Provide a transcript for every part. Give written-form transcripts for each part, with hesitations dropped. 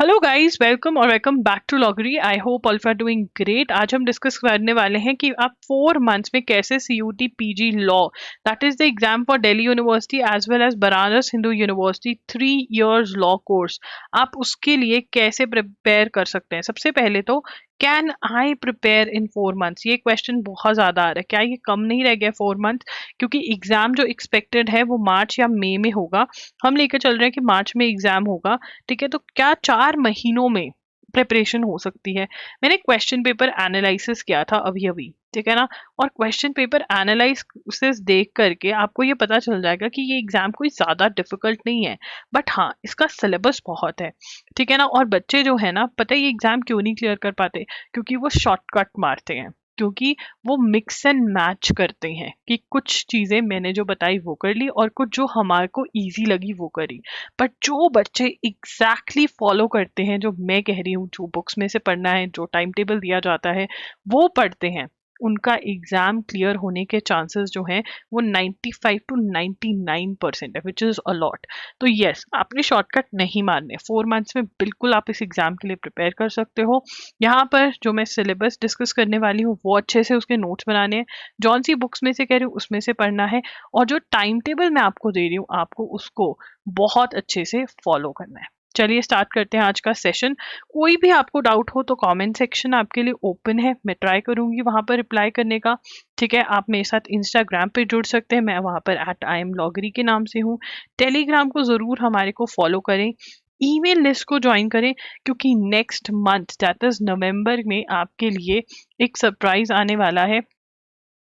Hello guys, welcome back to Logary. I hope all are doing great. आज हम discuss करने वाले हैं कि आप 4 मंथ्स में कैसे CUT PG law, that is the exam for Delhi University as well as Banaras Hindu University 3 years law course, आप उसके लिए कैसे प्रिपेयर कर सकते हैं। सबसे पहले तो can I prepare in 4 months, ये क्वेश्चन बहुत ज्यादा आ रहा है। क्या ये कम नहीं रह गया 4 मंथ? क्योंकि एग्जाम जो एक्सपेक्टेड है वो मार्च या मई में होगा। हम लेकर चल रहे हैं कि मार्च में एग्जाम होगा। ठीक है, तो क्या 4 महीनों में प्रिपरेशन हो सकती है? मैंने क्वेश्चन पेपर एनालिसिस किया था अभी अभी, ठीक है ना। और क्वेश्चन पेपर एनालिसिस देख करके आपको ये पता चल जाएगा कि ये एग्जाम कोई ज्यादा डिफिकल्ट नहीं है। बट हाँ, इसका सिलेबस बहुत है, ठीक है ना। और बच्चे जो है ना, पता है ये एग्जाम क्यों नहीं क्लियर कर पाते? क्योंकि वो शॉर्टकट मारते हैं, क्योंकि वो मिक्स एंड मैच करते हैं कि कुछ चीजें मैंने जो बताई वो कर ली और कुछ जो हमारे को इजी लगी वो करी। बट जो बच्चे एग्जैक्टली फॉलो करते हैं जो मैं कह रही हूँ, जो बुक्स में से पढ़ना है, जो टाइम टेबल दिया जाता है वो पढ़ते हैं, उनका एग्जाम क्लियर होने के चांसेस जो हैं वो 95 to 99% है, विच इज अलॉट। तो यस, आपने शॉर्टकट नहीं मारने। 4 मंथ्स में बिल्कुल आप इस एग्जाम के लिए प्रिपेयर कर सकते हो। यहाँ पर जो मैं सिलेबस डिस्कस करने वाली हूँ वो अच्छे से उसके नोट्स बनाने हैं, जौन सी बुक्स में से कह रही हूँ उसमें से पढ़ना है, और जो टाइम टेबल मैं आपको दे रही हूँ आपको उसको बहुत अच्छे से फॉलो करना है। चलिए स्टार्ट करते हैं आज का सेशन। कोई भी आपको डाउट हो तो कमेंट सेक्शन आपके लिए ओपन है, मैं ट्राई करूंगी वहां पर रिप्लाई करने का। ठीक है, आप मेरे साथ इंस्टाग्राम पे जुड़ सकते हैं, मैं वहां पर @IamLoggery के नाम से हूँ। टेलीग्राम को जरूर हमारे को फॉलो करें, ईमेल लिस्ट को ज्वाइन करें, क्योंकि नेक्स्ट मंथ दैट इज नवंबर में आपके लिए एक सरप्राइज आने वाला है।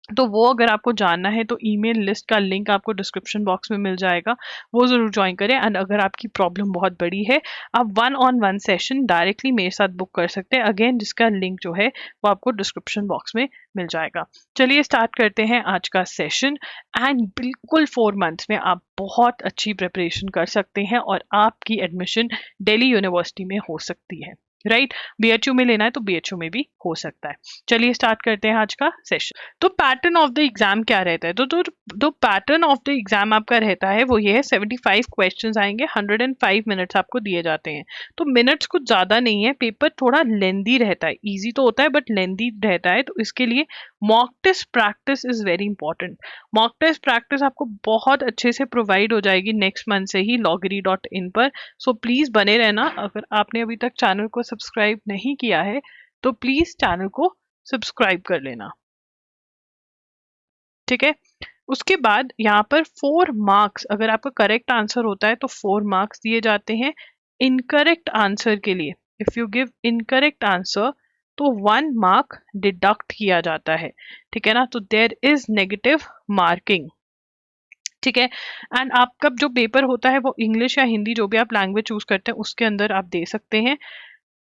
तो वो अगर आपको जानना है तो ईमेल लिस्ट का लिंक आपको डिस्क्रिप्शन बॉक्स में मिल जाएगा, वो ज़रूर ज्वाइन करें। एंड अगर आपकी प्रॉब्लम बहुत बड़ी है, आप 1-on-1 सेशन डायरेक्टली मेरे साथ बुक कर सकते हैं, अगेन जिसका लिंक जो है वो आपको डिस्क्रिप्शन बॉक्स में मिल जाएगा। चलिए स्टार्ट करते हैं आज का सेशन। एंड बिल्कुल 4 मंथ्स में आप बहुत अच्छी प्रिपरेशन कर सकते हैं और आपकी एडमिशन दिल्ली यूनिवर्सिटी में हो सकती है। राइट, BHU में लेना है तो BHU में भी हो सकता है। चलिए स्टार्ट करते हैं आज का सेशन। तो पैटर्न ऑफ द एग्जाम क्या रहता है? तो पैटर्न ऑफ द एग्जाम आपका रहता है वो ये है, 75 क्वेश्चंस आएंगे, 105 मिनट्स आपको दिए जाते हैं। तो मिनट्स कुछ ज्यादा नहीं है, पेपर थोड़ा लेंदी रहता है, इजी तो होता है बट लेंदी रहता है। तो इसके लिए mock test practice is very important. Mock test practice आपको बहुत अच्छे से प्रोवाइड हो जाएगी नेक्स्ट मंथ से ही loggery.in पर। सो प्लीज बने रहना। अगर आपने अभी तक चैनल को सब्सक्राइब नहीं किया है तो प्लीज चैनल को सब्सक्राइब कर लेना, ठीक है। उसके बाद यहाँ पर 4 मार्क्स, अगर आपका करेक्ट आंसर होता है तो 4 मार्क्स दिए जाते हैं। इनकरेक्ट आंसर के लिए, if you give incorrect answer तो 1 मार्क डिडक्ट किया जाता है, ठीक है ना। तो देयर इज नेगेटिव मार्किंग, ठीक है। एंड आपका जो पेपर होता है वो इंग्लिश या हिंदी, जो भी आप लैंग्वेज चूज करते हैं उसके अंदर आप दे सकते हैं।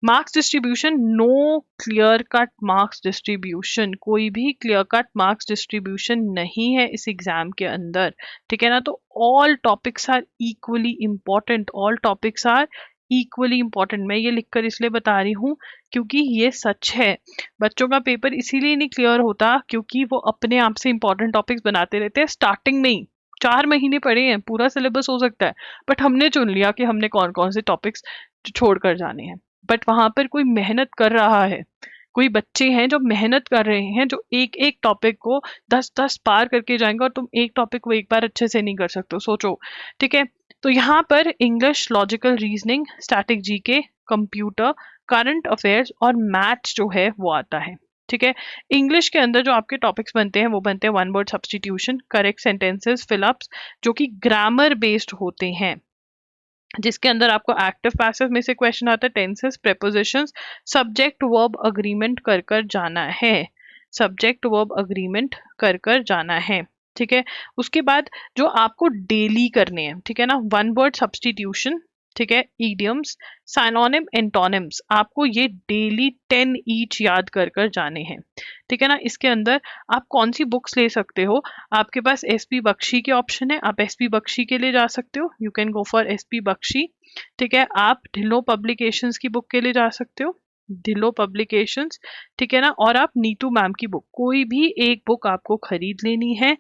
Marks distribution, no clear cut marks distribution, कोई भी क्लियर कट मार्क्स डिस्ट्रीब्यूशन नहीं है इस एग्जाम के अंदर, ठीक है ना। तो all topics are equally important, all topics are equally important. मैं ये लिखकर इसलिए बता रही हूँ क्योंकि ये सच है। बच्चों का पेपर इसीलिए नहीं क्लियर होता क्योंकि वो अपने आप से इंपॉर्टेंट टॉपिक्स बनाते रहते हैं स्टार्टिंग में ही। 4 महीने पढ़े हैं, पूरा सिलेबस हो सकता है, बट हमने चुन लिया कि हमने कौन कौन से टॉपिक्स छोड़कर जाने हैं। बट वहां पर कोई मेहनत कर रहा है, कोई बच्चे हैं जो मेहनत कर रहे हैं, जो एक एक टॉपिक को 10-10 पार करके जाएंगे, और तुम एक टॉपिक को एक बार अच्छे से नहीं कर सकते हो, सोचो, ठीक है। तो यहाँ पर English, logical reasoning, static GK, computer, current affairs और मैथ्स जो है वो आता है, ठीक है। इंग्लिश के अंदर जो आपके टॉपिक्स बनते हैं वो बनते हैं 1 word substitution, correct sentences, fill-ups, जो कि ग्रामर बेस्ड होते हैं, जिसके अंदर आपको एक्टिव पैसिव में से क्वेश्चन आता है, tenses, prepositions, subject verb agreement कर कर जाना है, सब्जेक्ट वर्ब अग्रीमेंट कर कर जाना है, ठीक है। उसके बाद जो आपको डेली करने हैं, ठीक है ना, 1 वर्ड सब्स्टिट्यूशन, ठीक है, इडियम्स, साइनोनिम, एंटोनिम्स, आपको ये डेली 10 ईच याद कर कर जाने हैं, ठीक है ना। इसके अंदर आप कौन सी बुक्स ले सकते हो? आपके पास SP बख्शी के ऑप्शन है, आप SP बख्शी के लिए जा सकते हो, you can go for SP Bakshi, ठीक है। आप ढिल्लो पब्लिकेशंस की बुक के लिए जा सकते हो, दिलो पब्लिकेशंस, ठीक है ना, और आप नीतू मैम की बुक, कोई भी एक बुक आपको खरीद लेनी है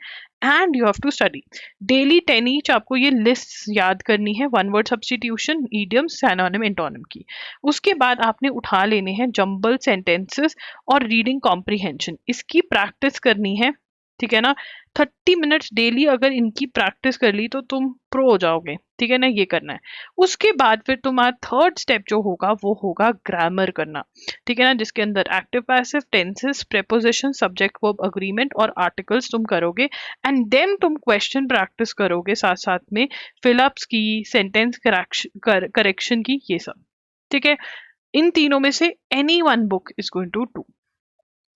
and you have to study daily 10 each. आपको ये लिस्ट याद करनी है, one word substitution, idioms, synonym, antonym की। उसके बाद आपने उठा लेने हैं जंबल सेंटेंसेस और रीडिंग कॉम्प्रिहेंशन, इसकी प्रैक्टिस करनी है, ठीक है ना। 30 मिनट्स डेली अगर इनकी प्रैक्टिस कर ली तो तुम प्रो हो जाओगे, ठीक है ना, ये करना है। उसके बाद फिर तुम्हारा थर्ड स्टेप जो होगा वो होगा ग्रामर करना, ठीक है ना, जिसके अंदर active passive tenses, preposition, subject verb agreement और आर्टिकल्स तुम करोगे एंड देन तुम क्वेश्चन प्रैक्टिस करोगे साथ साथ में, फिलअप्स की, सेंटेंस करेक्शन की, ये सब, ठीक है। इन तीनों में से any one book is going to do.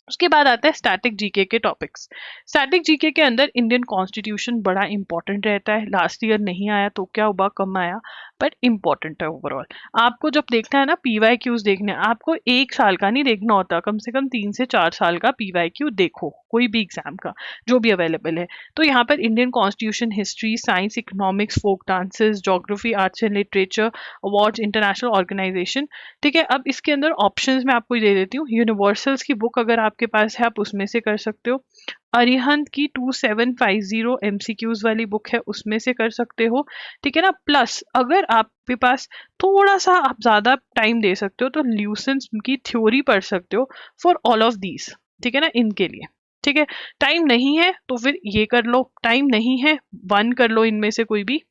उसके बाद आता है स्टैटिक जीके के टॉपिक्स। स्टैटिक जीके के अंदर इंडियन कॉन्स्टिट्यूशन बड़ा इंपॉर्टेंट रहता है, लास्ट ईयर नहीं आया तो क्या हुआ, कम आया, बट इंपॉर्टेंट है ओवरऑल। आपको जब देखना है ना पीवाई क्यूज देखने, आपको 1 साल का नहीं देखना होता, कम से कम 3 से 4 साल का पीवाई क्यू देखो, कोई भी एग्जाम का जो भी अवेलेबल है। तो यहाँ पर Indian constitution, history, science, economics, folk dances, geography, arts and literature, awards, international organisation, ठीक है। अब इसके अंदर ऑप्शंस मैं आपको दे देती हूँ। यूनिवर्सल्स की बुक अगर आपके पास है आप उसमें से कर सकते हो, अरिहंत की 2750 एमसीक्यूज वाली बुक है उसमें से कर सकते हो, ठीक है ना। प्लस अगर आपके पास थोड़ा सा आप ज्यादा टाइम दे सकते हो तो ल्यूसेंस की थ्योरी पढ़ सकते हो फॉर ऑल ऑफ दीज, ठीक है ना, इनके लिए, ठीक है। टाइम नहीं है तो फिर ये कर लो, टाइम नहीं है वन कर लो इनमें से कोई भी।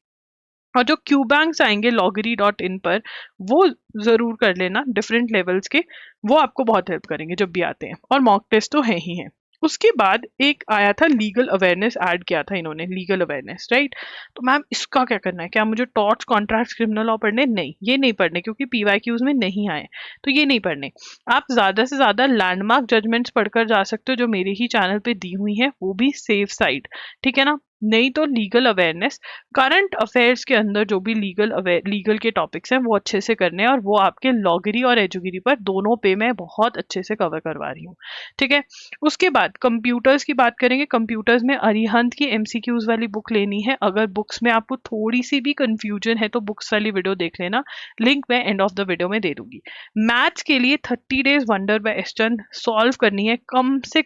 और जो क्यू बैंक्स आएंगे loggery.in पर, वो जरूर कर लेना डिफरेंट लेवल्स के, वो आपको बहुत हेल्प करेंगे जब भी आते हैं, और मॉक टेस्ट तो है ही है। उसके बाद एक आया था लीगल अवेयरनेस, ऐड किया था इन्होंने लीगल अवेयरनेस, राइट। तो मैम इसका क्या करना है, क्या मुझे टॉर्ट्स, कॉन्ट्रैक्ट्स, क्रिमिनल लॉ पढ़ने, नहीं ये नहीं पढ़ने क्योंकि पीवाईक्यूज में नहीं आए, तो ये नहीं पढ़ने। आप ज्यादा से ज्यादा लैंडमार्क जजमेंट्स पढ़कर जा सकते हो जो मेरे ही चैनल पे दी हुई है, वो भी सेफ साइड, ठीक है ना। नहीं तो लीगल अवेयरनेस, करंट अफेयर्स के अंदर जो भी लीगल के टॉपिक्स हैं वो अच्छे से करने हैं, और वो आपके लॉगरी और एजुगिरी पर दोनों पे मैं बहुत अच्छे से कवर करवा रही हूँ, ठीक है। उसके बाद कंप्यूटर्स की बात करेंगे। कंप्यूटर्स में अरिहंत की एमसीक्यूज वाली बुक लेनी है। अगर बुक्स में आपको थोड़ी सी भी कंफ्यूजन है तो बुक्स वाली वीडियो देख लेना, लिंक मैं एंड ऑफ द वीडियो में दे दूंगी। मैथ्स के लिए 30 डेज वंडर बाय एस्टर्न सॉल्व करनी है, कम से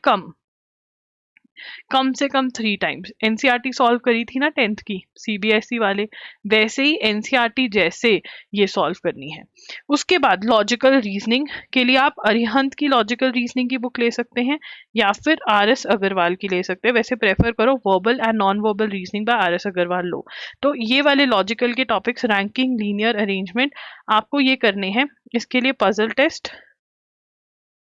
कम 3 टाइम्स। एनसीईआरटी सॉल्व करी थी ना 10th की सीबीएसई वाले, वैसे ही एनसीईआरटी जैसे ये सॉल्व करनी है। उसके बाद लॉजिकल रीजनिंग के लिए आप अरिहंत की लॉजिकल रीजनिंग की बुक ले सकते हैं या फिर आरएस अग्रवाल की ले सकते हैं। वैसे प्रेफर करो verbal and non verbal reasoning by RS Agarwal लो। तो ये वाले लॉजिकल के टॉपिक्स, रैंकिंग, लीनियर अरेंजमेंट, आपको ये करने हैं। इसके लिए puzzle test,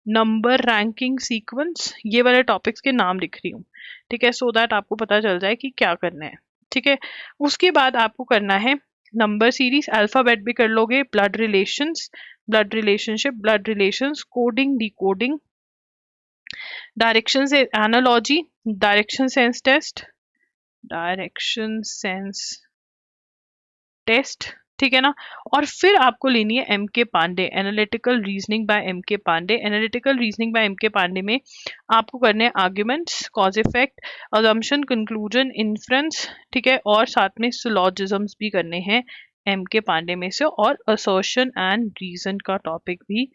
number, ranking, sequence, ये वाले टॉपिक्स के नाम लिख रही हूँ, ठीक है, सो दैट आपको पता चल जाए कि क्या करना है, ठीक है। उसके बाद आपको करना है नंबर सीरीज, अल्फाबेट भी कर लोगे, blood relations, blood relationship, blood relations, coding, decoding, direction से analogy, direction sense test, direction sense test, ठीक है ना। और फिर आपको लेनी है M K Pandey, analytical reasoning by M K Pandey. Analytical reasoning by M K Pandey में आपको करने हैं arguments, cause effect, assumption, conclusion, inference, ठीक है, और साथ में सिलॉजिज्म्स भी करने हैं एम के पांडे में से, और असर्शन एंड रीजन का टॉपिक भी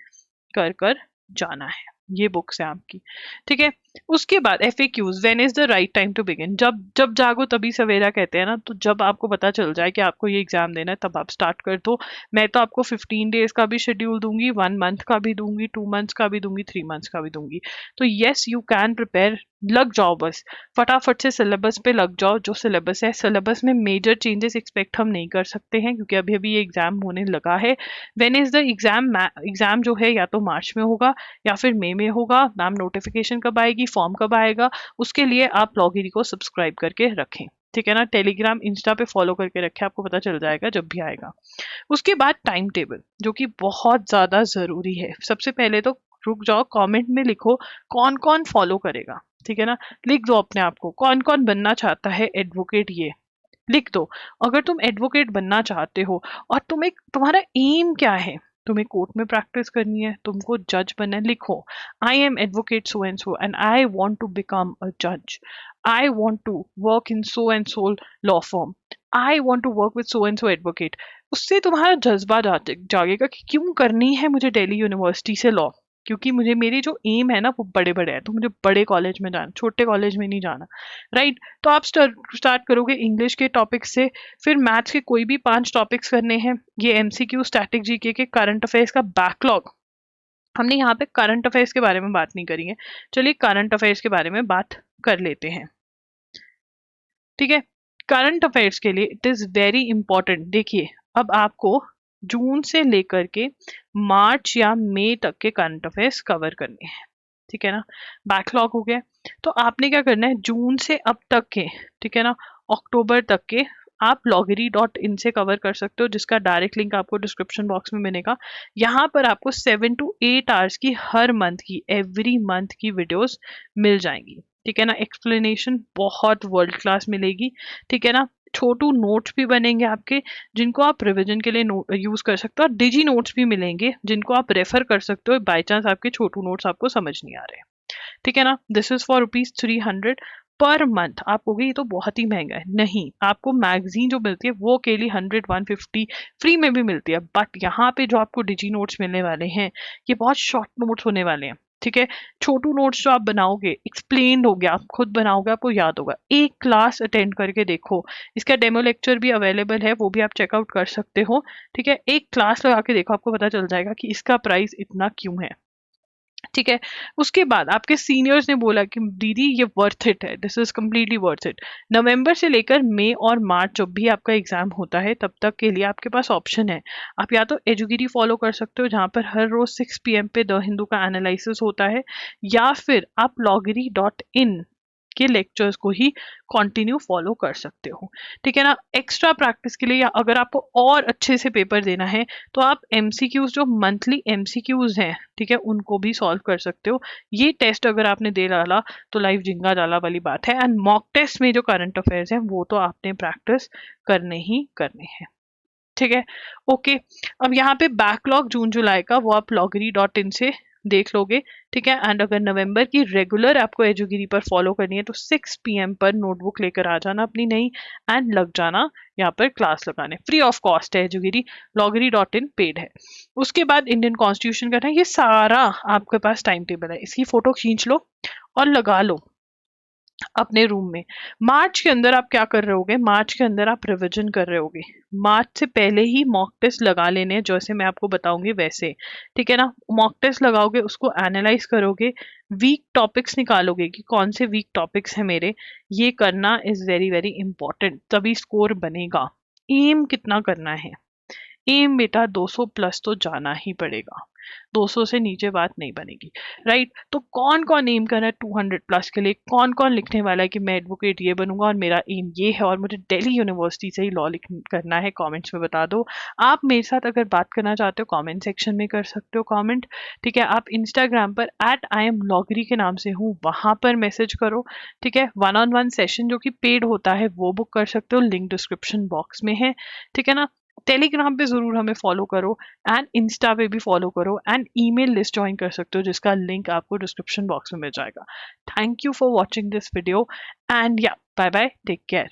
कर कर जाना है। ये बुक्स है आपकी, ठीक है। उसके बाद FAQs, when is the right time to begin, जब जब जागो तभी सवेरा कहते हैं ना, तो जब आपको पता चल जाए कि आपको ये एग्जाम देना है तब आप स्टार्ट कर दो। मैं तो आपको 15 डेज का भी शेड्यूल दूंगी, 1 मंथ का भी दूंगी, 2 मंथ्स का भी दूंगी, 3 मंथ्स का भी दूंगी। तो येस यू कैन प्रिपेयर, लग जाओ बस, फटाफट से सिलेबस पे लग जाओ। जो सिलेबस है, सिलेबस में मेजर चेंजेस एक्सपेक्ट हम नहीं कर सकते हैं क्योंकि अभी अभी ये एग्जाम होने लगा है। व्हेन इज द एग्जाम जो है या तो मार्च में होगा या फिर मई में होगा। मैम नोटिफिकेशन कब आएगी, फॉर्म कब आएगा, उसके लिए आप लॉगिरी को सब्सक्राइब करके रखें, ठीक है ना। टेलीग्राम, इंस्टा पे फॉलो करके रखें, आपको पता चल जाएगा जब भी आएगा। उसके बाद टाइम टेबल, जो कि बहुत ज्यादा जरूरी है। सबसे पहले तो रुक जाओ, कमेंट में लिखो कौन कौन फॉलो करेगा, ठीक है ना। लिख दो अपने आप को, कौन कौन बनना चाहता है एडवोकेट, ये लिख दो। अगर तुम एडवोकेट बनना चाहते हो और तुम्हारा एम क्या है, तुम्हें कोर्ट में प्रैक्टिस करनी है, तुमको जज बनना है, लिखो I am advocate so and I want to become a जज, I want to work in so and so law firm, I want to work with so and so advocate. उससे तुम्हारा जज्बा जागेगा कि क्यों करनी है मुझे दिल्ली यूनिवर्सिटी से लॉ, क्योंकि मुझे मेरे जो एम है ना वो बड़े बड़े हैं, तो मुझे बड़े कॉलेज में जाना, छोटे कॉलेज में नहीं जाना, राइट। तो आप स्टार्ट करोगे इंग्लिश के टॉपिक से, फिर मैथ्स के कोई भी 5 टॉपिक्स करने हैं, ये एमसीक्यू, स्टैटिक जीके के, करंट अफेयर्स का बैकलॉग। हमने यहाँ पे करंट अफेयर्स के बारे में बात नहीं करी है, चलिए करंट अफेयर्स के बारे में बात कर लेते हैं, ठीक है। करंट अफेयर्स के लिए इट इज वेरी इंपॉर्टेंट। देखिए, अब आपको जून से लेकर के मार्च या मई तक के करंट अफेयर्स कवर करने हैं, ठीक है ना। बैकलॉग हो गया, तो आपने क्या करना है, जून से अब तक के, ठीक है ना, अक्टूबर तक के आप loggery.in से कवर कर सकते हो, जिसका डायरेक्ट लिंक आपको डिस्क्रिप्शन बॉक्स में मिलेगा। यहाँ पर आपको 7 to 8 आवर्स की हर मंथ की, एवरी मंथ की वीडियोस मिल जाएंगी, ठीक है ना। एक्सप्लेनेशन बहुत वर्ल्ड क्लास मिलेगी, ठीक है ना। छोटू नोट्स भी बनेंगे आपके, जिनको आप रिवीजन के लिए यूज कर सकते हो, और डिजी नोट्स भी मिलेंगे जिनको आप रेफर कर सकते हो बाई चांस आपके छोटू नोट्स आपको समझ नहीं आ रहे, ठीक है ना। This is for ₹300 per month. आप कहोगे ये तो बहुत ही महंगा है, नहीं, आपको मैगजीन जो मिलती है वो अकेली 100-150 फ्री में भी मिलती है, बट यहाँ पे जो आपको डिजी नोट्स मिलने वाले हैं ये बहुत शॉर्ट नोट्स होने वाले हैं, ठीक है। छोटू नोट्स जो आप बनाओगे एक्सप्लेन्ड हो गया, आप खुद बनाओगे, आपको याद होगा। एक क्लास अटेंड करके देखो, इसका डेमो लेक्चर भी अवेलेबल है, वो भी आप चेकआउट कर सकते हो, ठीक है। एक क्लास लगा के देखो, आपको पता चल जाएगा कि इसका प्राइस इतना क्यों है, ठीक है। उसके बाद आपके सीनियर्स ने बोला कि दीदी ये वर्थ इट है, this is completely worth it. नवंबर से लेकर मई और मार्च जब भी आपका एग्जाम होता है तब तक के लिए आपके पास ऑप्शन है, आप या तो एजुगिरी फॉलो कर सकते हो जहाँ पर हर रोज 6 PM पे द हिंदू का एनालिसिस होता है, या फिर आप loggery.in के लेक्चर्स को ही कंटिन्यू फॉलो कर सकते हो, ठीक है ना। एक्स्ट्रा प्रैक्टिस के लिए या अगर आपको और अच्छे से पेपर देना है तो आप एमसीक्यूज, जो मंथली एमसीक्यूज हैं, ठीक है, उनको भी सॉल्व कर सकते हो। ये टेस्ट अगर आपने दे डाला तो लाइव जिंगा डाला वाली बात है। एंड मॉक टेस्ट में जो करंट अफेयर्स हैं वो तो आपने प्रैक्टिस करने ही करने हैं, ठीक है। ओके, अब यहाँ पे बैकलॉग जून जुलाई का वो आप loggery.in से देख लोगे, ठीक है। एंड अगर नवंबर की रेगुलर आपको एजुगिरी पर फॉलो करनी है तो 6 PM पर नोटबुक लेकर आ जाना अपनी नई, एंड लग जाना यहाँ पर क्लास लगाने, फ्री ऑफ कॉस्ट है एजुगिरी, loggery.in पेड है। उसके बाद इंडियन कॉन्स्टिट्यूशन करना है, ये सारा आपके पास टाइम टेबल है, इसकी फोटो खींच लो और लगा लो अपने रूम में। मार्च के अंदर आप क्या कर रहे होगे, मार्च के अंदर आप रिवीजन कर रहे होगे, मार्च से पहले ही मॉक टेस्ट लगा लेने हैं, जैसे मैं आपको बताऊंगी वैसे, ठीक है ना। मॉक टेस्ट लगाओगे, उसको एनालाइज करोगे, वीक टॉपिक्स निकालोगे कि कौन से वीक टॉपिक्स हैं मेरे, ये करना इज वेरी वेरी इंपॉर्टेंट, तभी स्कोर बनेगा। एम कितना करना है, एम बेटा 200 प्लस तो जाना ही पड़ेगा, 200 से नीचे बात नहीं बनेगी, राइट। तो कौन कौन एम कर रहा है 200 प्लस के लिए, कौन कौन लिखने वाला है कि मैं एडवोकेट ये बनूंगा और मेरा एम ये है और मुझे दिल्ली यूनिवर्सिटी से ही लॉ करना है, कमेंट्स में बता दो। आप मेरे साथ अगर बात करना चाहते हो कमेंट सेक्शन में कर सकते हो कमेंट, ठीक है। आप इंस्टाग्राम पर @IamLoggery के नाम से हूँ, वहां पर मैसेज करो, ठीक है। 1-on-1 सेशन जो कि पेड होता है वो बुक कर सकते हो, लिंक डिस्क्रिप्शन बॉक्स में है, ठीक है ना। टेलीग्राम पे जरूर हमें फॉलो करो, एंड इंस्टा पे भी फॉलो करो, एंड ईमेल लिस्ट ज्वाइन कर सकते हो जिसका लिंक आपको डिस्क्रिप्शन बॉक्स में मिल जाएगा। Thank you for watching this video, and या बाय बाय, टेक केयर।